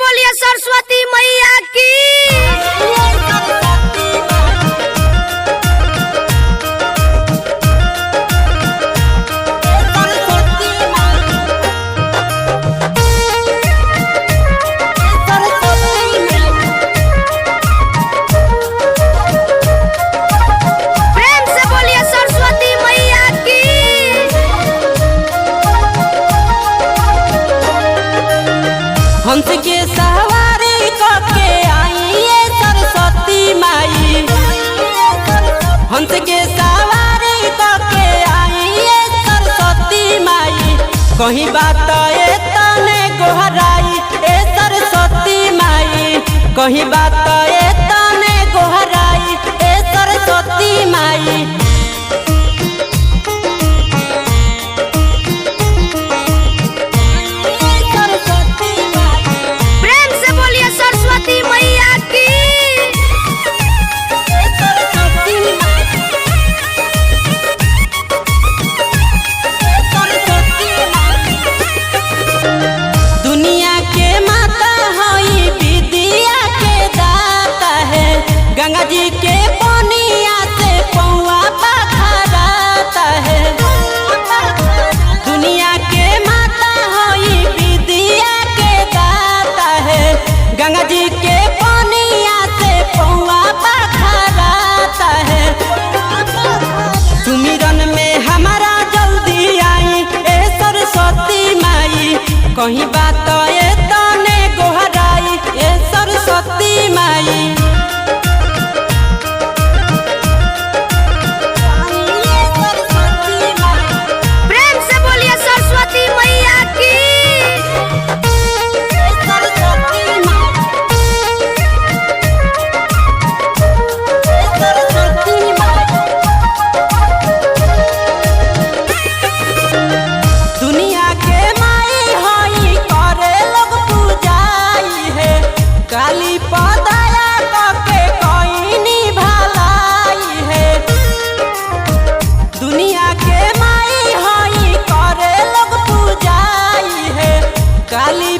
बोलिए सरस्वती मैया की। प्रेम से बोलिए सरस्वती मैया की। हंस के सवारी करके आई सरस्वती माई। हंस के सवारी करके आई सरस्वती माई। कहीं बात तने गोहराई ए सरस्वती माई। कहीं बात तने गोहराई ए सरस्वती माई। प्रेम से बोलिए सरस्वती मैया की। दुनिया के माता हई विद्या के दाता है। गंगा जी के पनिया से पौआ पखराता है। दुनिया के माता हई विद्या के दाता है। गंगा जी के पनिया से पौआ पखराता है। सुमिरन में हमारा जल्दी आई ए सरस्वती माई। कहीं बात तने गोहराई ए सरस्वती माई। प्रेम से बोलिए सरस्वती मैया की। दुनिया के माई हई करे लोग पूजाई है। काली पदाया करके कईनी भलाई है। दुनिया के माई हई करे लोग पूजाई है। काली